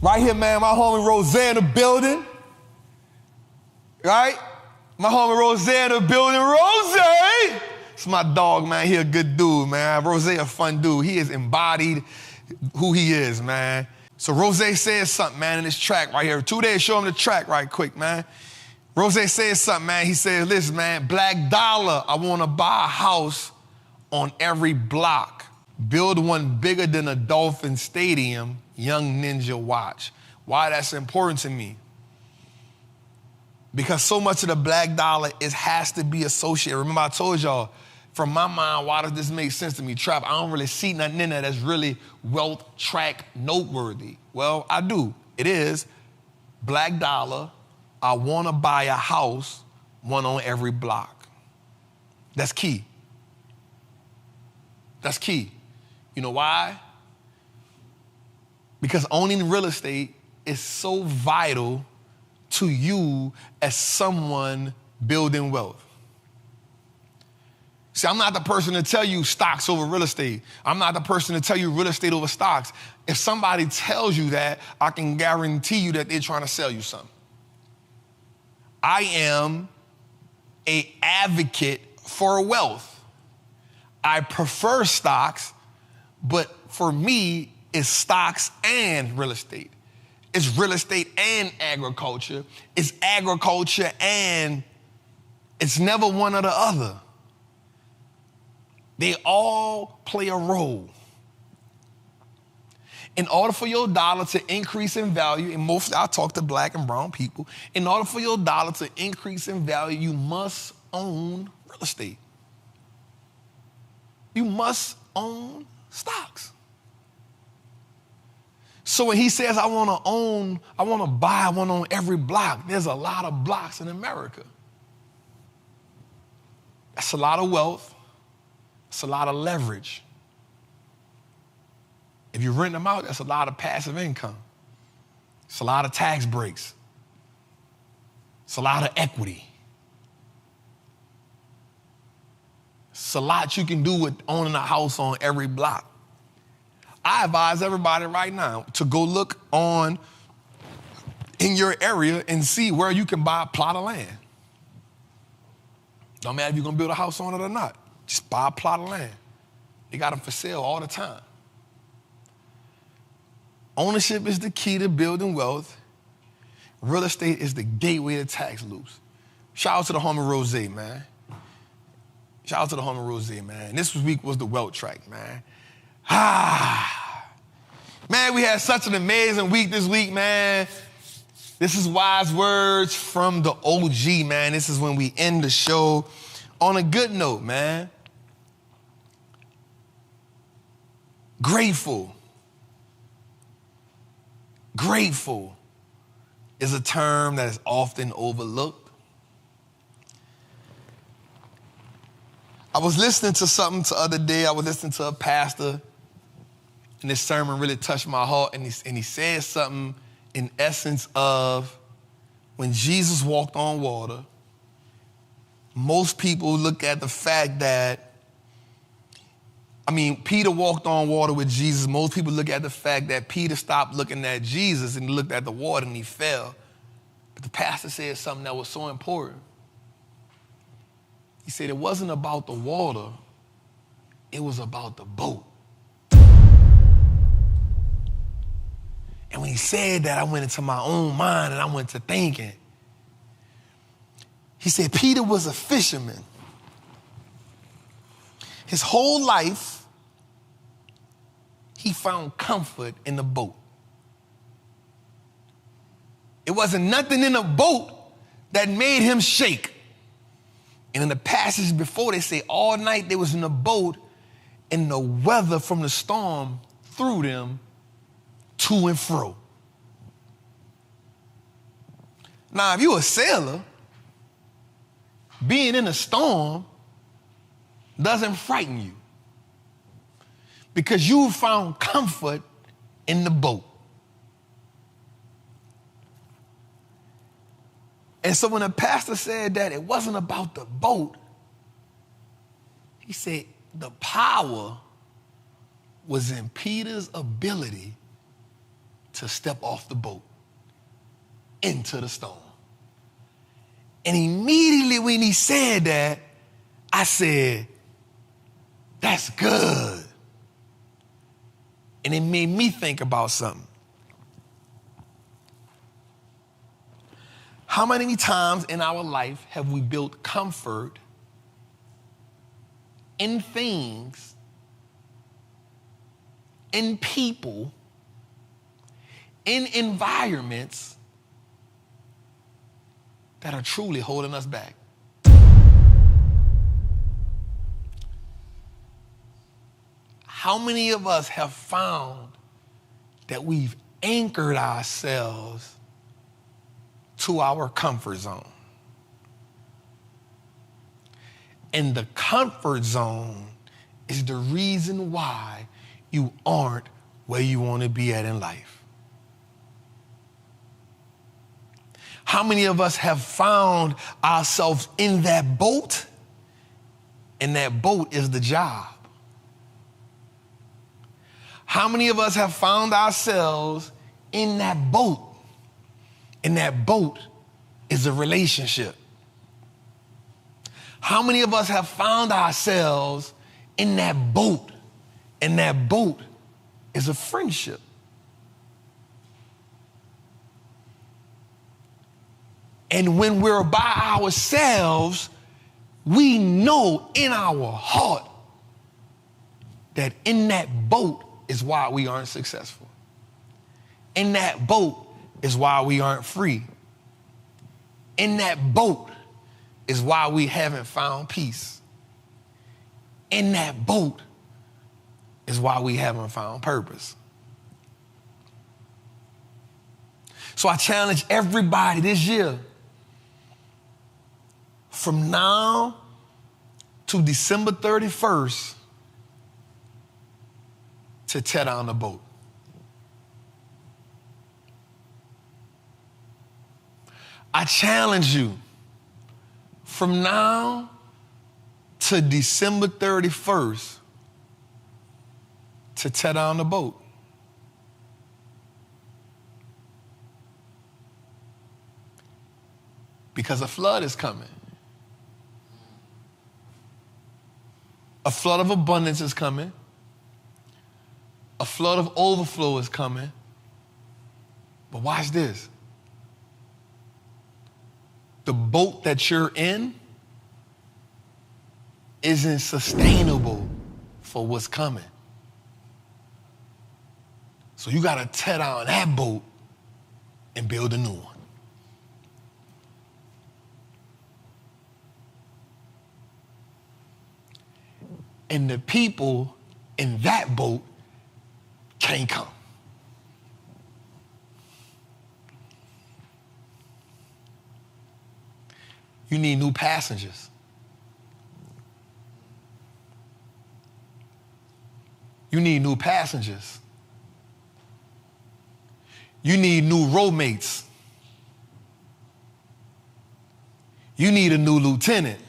Right here, man, my homie Rosanna building. Right? My homie Rosanna building. Rose! It's my dog, man. He a good dude, man. Rose a fun dude. He has embodied who he is, man. So Rose says something, man, in this track right here. 2 days, show him the track right quick, man. Rose says something, man. He says, listen, man, Black Dollar, I want to buy a house on every block. Build one bigger than a Dolphin Stadium. Young Ninja watch. Why that's important to me? Because so much of the Black Dollar has to be associated. Remember I told y'all, from my mind, why does this make sense to me? Trap, I don't really see nothing in there that's really wealth track noteworthy. Well, I do. It is Black Dollar, I want to buy a house, one on every block. That's key. That's key. You know why? Because owning real estate is so vital to you as someone building wealth. See, I'm not the person to tell you stocks over real estate. I'm not the person to tell you real estate over stocks. If somebody tells you that, I can guarantee you that they're trying to sell you something. I am an advocate for wealth. I prefer stocks, but for me, it's stocks and real estate. It's real estate and agriculture. It's agriculture and it's never one or the other. They all play a role. In order for your dollar to increase in value, and mostly I talk to black and brown people, in order for your dollar to increase in value, you must own real estate. You must own stocks. So when he says, I want to buy one on every block, there's a lot of blocks in America. That's a lot of wealth. It's a lot of leverage. If you rent them out, that's a lot of passive income. It's a lot of tax breaks. It's a lot of equity. It's a lot you can do with owning a house on every block. I advise everybody right now to go look in your area and see where you can buy a plot of land. Don't matter if you're going to build a house on it or not. Just buy a plot of land. They got them for sale all the time. Ownership is the key to building wealth. Real estate is the gateway to tax loops. Shout out to the homie Rose, man. Shout out to the homie Rose, man. This week was the wealth track, man. Man, we had such an amazing week this week, man. This is wise words from the OG, man. This is when we end the show on a good note, man. Grateful. Grateful is a term that is often overlooked. I was listening to something the other day. I was listening to a pastor, and this sermon really touched my heart, and he said something in essence of when Jesus walked on water, most people look at the fact that, Peter walked on water with Jesus. Most people look at the fact that Peter stopped looking at Jesus and he looked at the water and he fell. But the pastor said something that was so important. He said it wasn't about the water, it was about the boat. And when he said that, I went into my own mind and I went to thinking. He said Peter was a fisherman. His whole life, he found comfort in the boat. It wasn't nothing in the boat that made him shake. And in the passage before, they say all night they was in the boat and the weather from the storm threw them to and fro. Now, if you're a sailor, being in a storm doesn't frighten you because you found comfort in the boat. And so when the pastor said that it wasn't about the boat, he said the power was in Peter's ability to step off the boat into the storm. And immediately when he said that, I said, that's good. And it made me think about something. How many times in our life have we built comfort in things, in people, in environments that are truly holding us back? How many of us have found that we've anchored ourselves to our comfort zone? And the comfort zone is the reason why you aren't where you want to be at in life. How many of us have found ourselves in that boat, and that boat is the job? How many of us have found ourselves in that boat, and that boat is a relationship? How many of us have found ourselves in that boat, and that boat is a friendship? And when we're by ourselves, we know in our heart that in that boat is why we aren't successful. In that boat is why we aren't free. In that boat is why we haven't found peace. In that boat is why we haven't found purpose. So I challenge everybody this year, from now to December 31st, to tear down the boat. I challenge you, from now to December 31st, to tear down the boat. Because a flood is coming. A flood of abundance is coming. A flood of overflow is coming. But watch this. The boat that you're in isn't sustainable for what's coming. So you got to tear down that boat and build a new one. And the people in that boat can't come. You need new passengers. You need new passengers. You need new roadmates. You need a new lieutenant.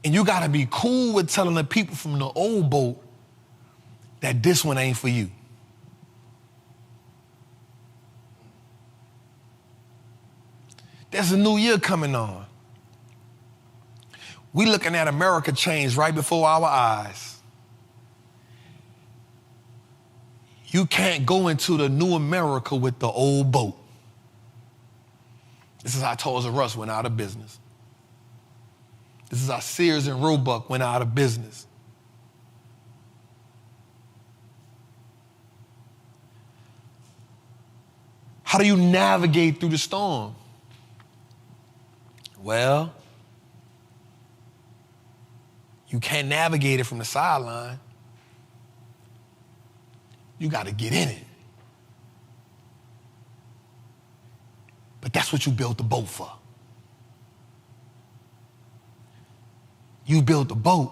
And you gotta be cool with telling the people from the old boat that this one ain't for you. There's a new year coming on. We looking at America change right before our eyes. You can't go into the new America with the old boat. This is how Toys R Us went out of business. This is how Sears and Roebuck went out of business. How do you navigate through the storm? Well, you can't navigate it from the sideline. You got to get in it. But that's what you built the boat for. You built the boat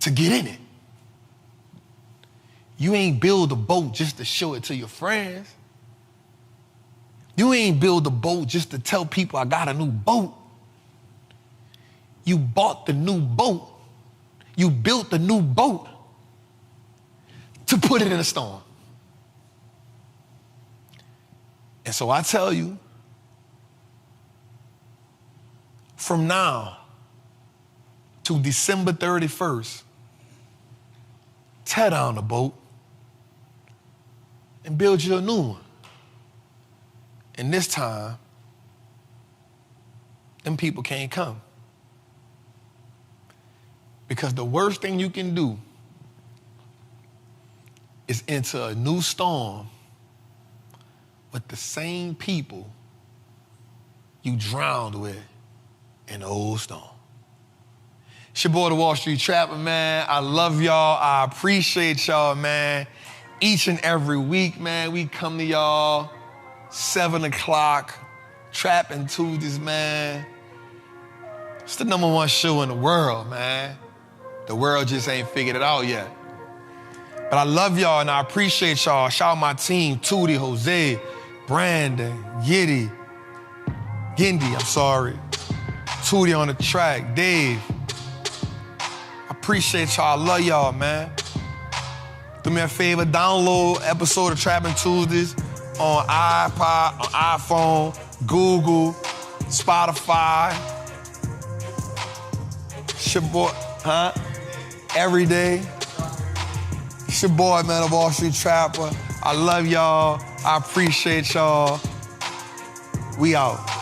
to get in it. You ain't build a boat just to show it to your friends. You ain't build a boat just to tell people I got a new boat. You bought the new boat. You built the new boat to put it in a storm. And so I tell you, from now to December 31st, tear down the boat and build you a new one. And this time, them people can't come. Because the worst thing you can do is enter a new storm with the same people you drowned with in the old storm. It's your boy, the Wallstreet Trappin, man. I love y'all. I appreciate y'all, man. Each and every week, man, we come to y'all 7 o'clock, Trappin Tuesdays, man. It's the #1 show in the world, man. The world just ain't figured it out yet. But I love y'all and I appreciate y'all. Shout out my team, Tootie, Jose, Brandon, Giddy, Tootie on the track, Dave. I appreciate y'all. I love y'all, man. Do me a favor, download episode of Trappin Tuesdays on iPod, on iPhone, Google, Spotify. It's your boy, every day. It's your boy, man, the Wallstreet Trapper. I love y'all. I appreciate y'all. We out.